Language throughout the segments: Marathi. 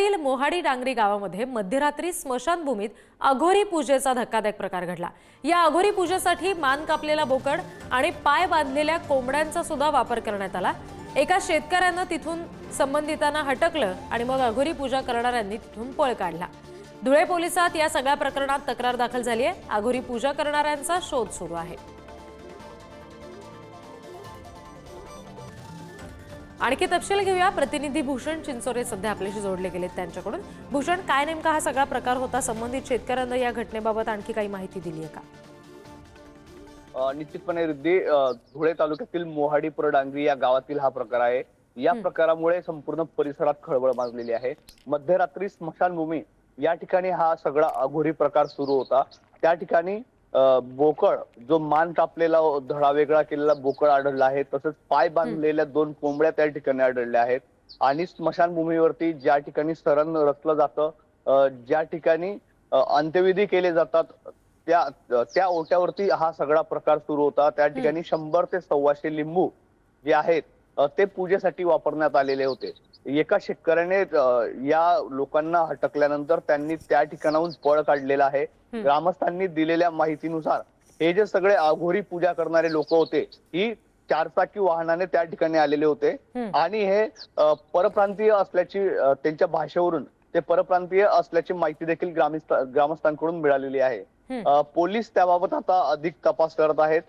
पुण्यातील मोहाडी डांगरी गावामध्ये मध्यरात्री स्मशानभूमीत अघोरी पूजेचा धक्कादायक प्रकार घडला। या अघोरी पूजेसाठी मान कापलेला बोकड आणि पाय बांधलेल्या कोंबड्यांचा सुद्धा वापर करण्यात आला। एका शेतकऱ्याने तिथून संबंधितांना हटकलं आणि मग अघोरी पूजा करणाऱ्यांनी तिथून पळ काढला। धुळे पोलिसात या सगळ्या प्रकरणात तक्रार दाखल झाली आहे। अघोरी पूजा करणाऱ्यांचा शोध सुरू आहे। आणखी तपशील घेऊया। प्रतिनिधी भूषण चिंचोरे सध्या आपल्याशी जोडले गेलेत त्यांच्याकडून। भूषण, काय नेमका हा सगळा प्रकार होता? संबंधित शेतकऱ्यांना या घटनेबाबत आणखी काही माहिती दिली आहे का? निश्चितपणे रिद्धी, धुळे तालुक्यातील मोहाडी डांगरी या गावातील हा प्रकार आहे। या प्रकारामुळे संपूर्ण परिसरात खळबळ माजलेली आहे। मध्यरात्री स्मशानभूमी या ठिकाणी हा सगळा अघोरी प्रकार सुरू होता। त्या ठिकाणी बोकड, जो मान कापलेला धडा वेगळा केलेला बोकड आढळला आहे, तसंच पाय बांधलेल्या 2 कोंबड्या त्या ठिकाणी आढळल्या आहेत। आणि स्मशानभूमीवरती ज्या ठिकाणी सरण रचलं जातं, ज्या ठिकाणी अंत्यविधी केले जातात, त्या ओट्यावरती हा सगळा प्रकार सुरू होता। त्या ठिकाणी 100 ते 125 लिंबू जे आहेत ते पूजेसाठी वापरण्यात आलेले होते। एका शेतकऱ्याने या लोकांना हटकल्यानंतर त्यांनी त्या ठिकाणाहून पळ काढलेला आहे। ग्रामस्थांनी दिलेल्या माहितीनुसार हे जे सगळे अघोरी पूजा करणारे लोक होते, ही 4चाकी वाहनाने त्या ठिकाणी आलेले होते आणि हे परप्रांतीय असल्याची, त्यांच्या भाषेवरून ते परप्रांतीय असल्याची माहिती देखील ग्रामस्थांकडून मिळालेली आहे। पोलीस त्याबाबत आता अधिक तपास करत आहेत।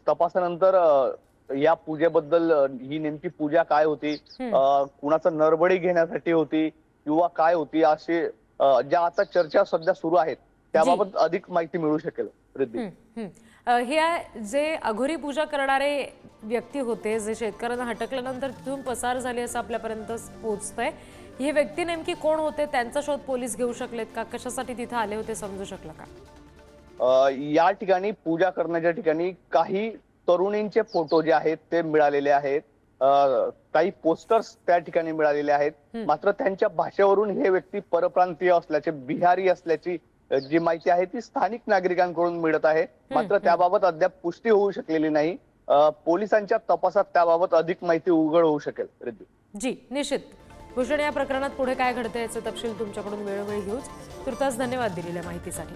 तपासानंतर या पूजेबद्दल, ही नेमकी पूजा काय होती, कुणाचं नरबळी घेण्यासाठी होती किंवा काय होती, असे ज्या आता चर्चा सध्या सुरू आहेत त्याबाबत अधिक माहिती मिळू शकेल। रिद्धी, हे जे अघोरी पूजा करणारे व्यक्ती होते, जे शेतकऱ्यांना हटकल्यानंतर तिथून पसार झाले असं आपल्यापर्यंत पोहोचतंय, हे व्यक्ती नेमकी कोण होते? त्यांचा शोध पोलीस घेऊ शकलेत का? कशासाठी तिथे आले होते समजू शकलं का? या ठिकाणी पूजा करण्याच्या ठिकाणी काही तरुणींचे फोटो जे आहेत ते मिळालेले आहेत। काही पोस्टर्स त्या ठिकाणी मिळालेले आहेत। मात्र त्यांच्या भाषेवरून हे व्यक्ती परप्रांतीय असल्याचे, बिहारी असल्याची जी माहिती आहे ती स्थानिक नागरिकांकडून मिळत आहे। मात्र त्याबाबत अद्याप पुष्टी होऊ शकलेली नाही। पोलिसांच्या तपासात त्याबाबत अधिक माहिती उघड होऊ शकेल। रिद्धी जी, निश्चित। भूषण, या प्रकरणात पुढे काय घडतंय याचे तपशील तुमच्याकडून वेळोवेळी घेऊच। तुर्तास धन्यवाद दिलेल्या माहितीसाठी।